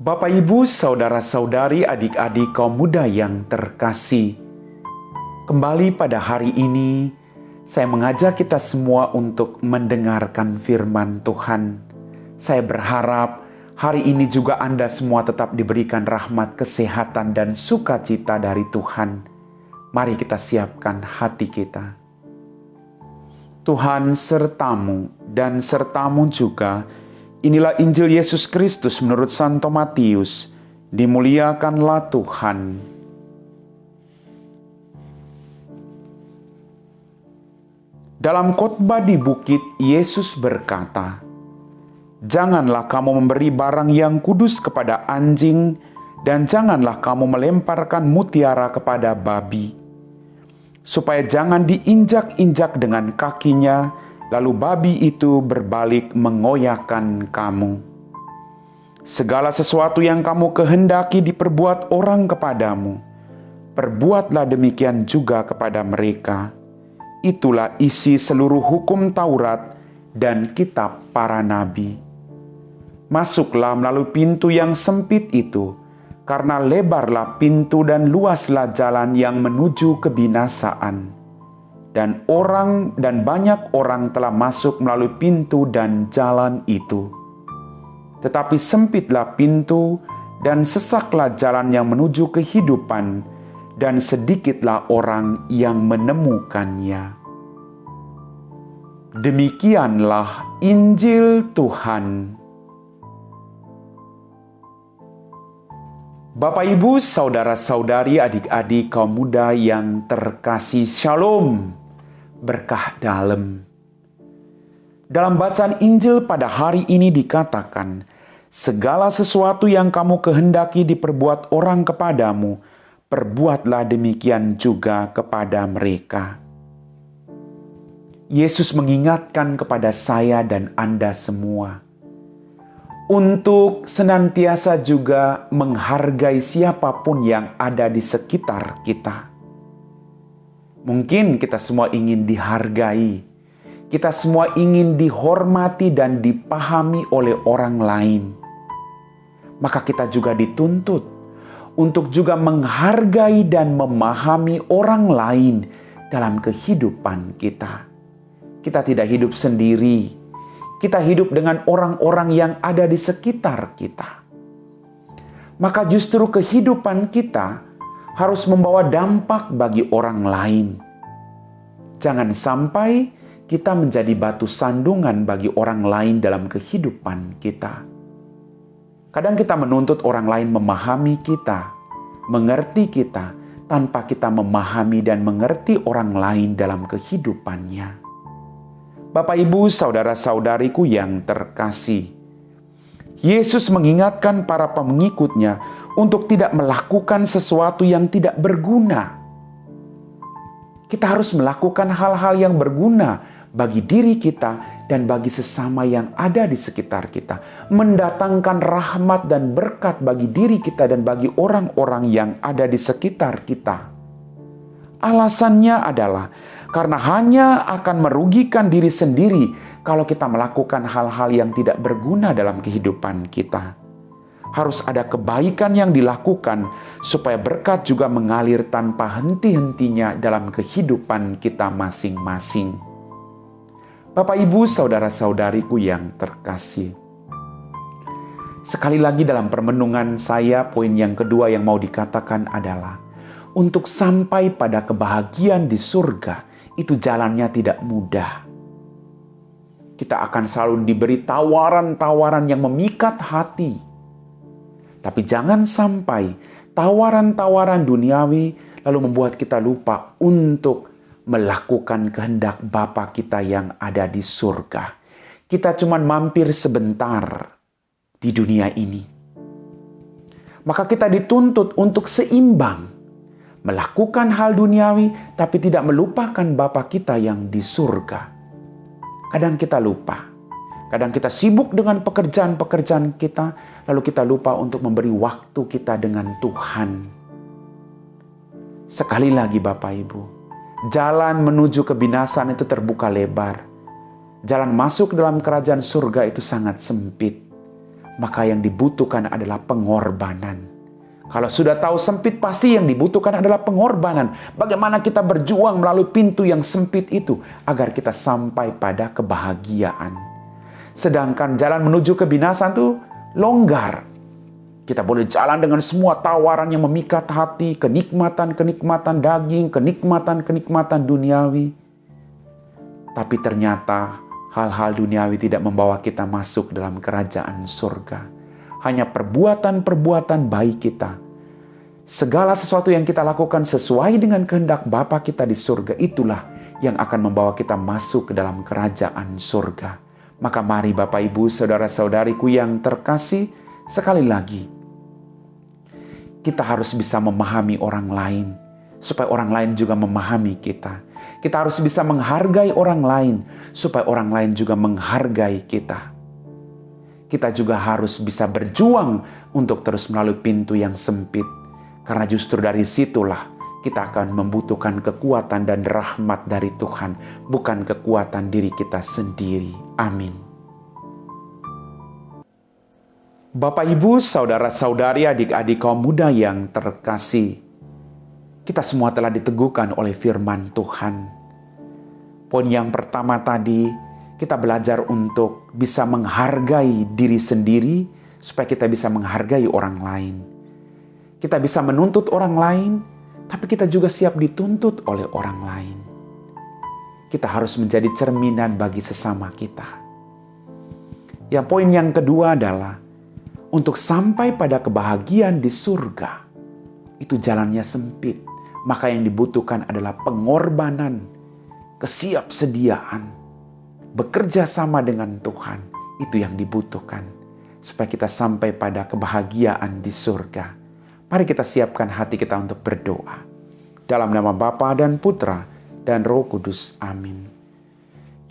Bapak, Ibu, saudara-saudari, adik-adik kaum muda yang terkasih, kembali pada hari ini, saya mengajak kita semua untuk mendengarkan firman Tuhan. Saya berharap hari ini juga Anda semua tetap diberikan rahmat, kesehatan, dan sukacita dari Tuhan. Mari kita siapkan hati kita. Tuhan sertamu dan sertamu juga. Inilah Injil Yesus Kristus menurut Santo Matius. Dimuliakanlah Tuhan. Dalam khotbah di bukit, Yesus berkata, "Janganlah kamu memberi barang yang kudus kepada anjing, dan janganlah kamu melemparkan mutiara kepada babi, supaya jangan diinjak-injak dengan kakinya, lalu babi itu berbalik mengoyakkan kamu. Segala sesuatu yang kamu kehendaki diperbuat orang kepadamu, perbuatlah demikian juga kepada mereka. Itulah isi seluruh hukum Taurat dan kitab para nabi. Masuklah melalui pintu yang sempit itu, karena lebarlah pintu dan luaslah jalan yang menuju kebinasaan. Dan banyak orang telah masuk melalui pintu dan jalan itu. Tetapi sempitlah pintu dan sesaklah jalan yang menuju kehidupan, dan sedikitlah orang yang menemukannya." Demikianlah Injil Tuhan. Bapak, Ibu, saudara-saudari, adik-adik kaum muda yang terkasih, Shalom. Berkah dalam. Dalam bacaan Injil pada hari ini dikatakan, segala sesuatu yang kamu kehendaki diperbuat orang kepadamu, perbuatlah demikian juga kepada mereka. Yesus mengingatkan kepada saya dan Anda semua untuk senantiasa juga menghargai siapapun yang ada di sekitar kita. Mungkin kita semua ingin dihargai, kita semua ingin dihormati dan dipahami oleh orang lain. Maka kita juga dituntut untuk juga menghargai dan memahami orang lain dalam kehidupan kita. Kita tidak hidup sendiri, kita hidup dengan orang-orang yang ada di sekitar kita. Maka justru kehidupan kita harus membawa dampak bagi orang lain. Jangan sampai kita menjadi batu sandungan bagi orang lain dalam kehidupan kita. Kadang kita menuntut orang lain memahami kita, mengerti kita, tanpa kita memahami dan mengerti orang lain dalam kehidupannya. Bapak, Ibu, saudara-saudariku yang terkasih, Yesus mengingatkan para pengikutnya untuk tidak melakukan sesuatu yang tidak berguna. Kita harus melakukan hal-hal yang berguna bagi diri kita dan bagi sesama yang ada di sekitar kita. Mendatangkan rahmat dan berkat bagi diri kita dan bagi orang-orang yang ada di sekitar kita. Alasannya adalah karena hanya akan merugikan diri sendiri kalau kita melakukan hal-hal yang tidak berguna dalam kehidupan kita. Harus ada kebaikan yang dilakukan supaya berkat juga mengalir tanpa henti-hentinya dalam kehidupan kita masing-masing. Bapak, Ibu, saudara-saudariku yang terkasih, sekali lagi dalam permenungan saya, poin yang kedua yang mau dikatakan adalah untuk sampai pada kebahagiaan di surga, itu jalannya tidak mudah. Kita akan selalu diberi tawaran-tawaran yang memikat hati. Tapi jangan sampai tawaran-tawaran duniawi lalu membuat kita lupa untuk melakukan kehendak Bapa kita yang ada di surga. Kita cuma mampir sebentar di dunia ini. Maka kita dituntut untuk seimbang. Melakukan hal duniawi tapi tidak melupakan Bapa kita yang di surga. Kadang kita lupa. Kadang kita sibuk dengan pekerjaan-pekerjaan kita, lalu kita lupa untuk memberi waktu kita dengan Tuhan. Sekali lagi Bapak, Ibu, jalan menuju kebinasaan itu terbuka lebar. Jalan masuk dalam kerajaan surga itu sangat sempit. maka yang dibutuhkan adalah pengorbanan. Kalau sudah tahu sempit, pasti yang dibutuhkan adalah pengorbanan. Bagaimana kita berjuang melalui pintu yang sempit itu agar kita sampai pada kebahagiaan. Sedangkan jalan menuju kebinasaan itu longgar. Kita boleh jalan dengan semua tawaran yang memikat hati, kenikmatan-kenikmatan daging, kenikmatan-kenikmatan duniawi. Tapi ternyata hal-hal duniawi tidak membawa kita masuk dalam kerajaan surga. Hanya perbuatan-perbuatan baik kita. Segala sesuatu yang kita lakukan sesuai dengan kehendak Bapa kita di surga, itulah yang akan membawa kita masuk ke dalam kerajaan surga. Maka mari Bapak Ibu, saudara-saudariku yang terkasih, sekali lagi, kita harus bisa memahami orang lain, supaya orang lain juga memahami kita. Kita harus bisa menghargai orang lain, supaya orang lain juga menghargai kita. Kita juga harus bisa berjuang untuk terus melalui pintu yang sempit. Karena justru dari situlah kita akan membutuhkan kekuatan dan rahmat dari Tuhan, bukan kekuatan diri kita sendiri. Amin. Bapak, Ibu, saudara-saudari, adik-adik kaum muda yang terkasih, kita semua telah diteguhkan oleh firman Tuhan. Poin yang pertama tadi, kita belajar untuk bisa menghargai diri sendiri supaya kita bisa menghargai orang lain. Kita bisa menuntut orang lain, tapi kita juga siap dituntut oleh orang lain. Kita harus menjadi cerminan bagi sesama kita. Ya, poin yang kedua adalah untuk sampai pada kebahagiaan di surga, itu jalannya sempit. Maka yang dibutuhkan adalah pengorbanan, kesiapsediaan, bekerja sama dengan Tuhan. Itu yang dibutuhkan supaya kita sampai pada kebahagiaan di surga. Mari kita siapkan hati kita untuk berdoa. Dalam nama Bapa dan Putra dan Roh Kudus. Amin.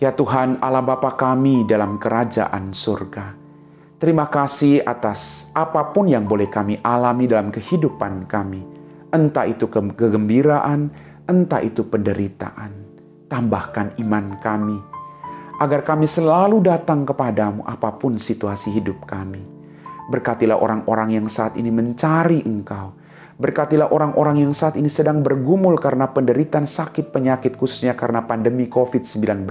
Ya Tuhan, Allah Bapa kami dalam kerajaan surga, terima kasih atas apapun yang boleh kami alami dalam kehidupan kami. Entah itu kegembiraan, entah itu penderitaan. Tambahkan iman kami, agar kami selalu datang kepadamu apapun situasi hidup kami. Berkatilah orang-orang yang saat ini mencari Engkau. Berkatilah orang-orang yang saat ini sedang bergumul karena penderitaan sakit penyakit, khususnya karena pandemi COVID-19.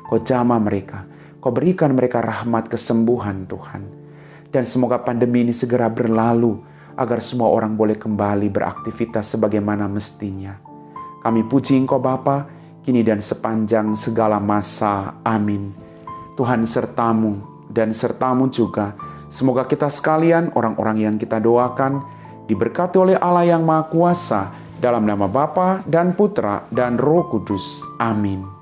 Kau jamah mereka, Kau berikan mereka rahmat kesembuhan Tuhan. Dan semoga pandemi ini segera berlalu, agar semua orang boleh kembali beraktivitas sebagaimana mestinya. Kami puji Engkau Bapa, kini dan sepanjang segala masa. Amin. Tuhan sertamu dan sertamu juga. Semoga kita sekalian, orang-orang yang kita doakan, diberkati oleh Allah yang Maha Kuasa, dalam nama Bapa dan Putra dan Roh Kudus. Amin.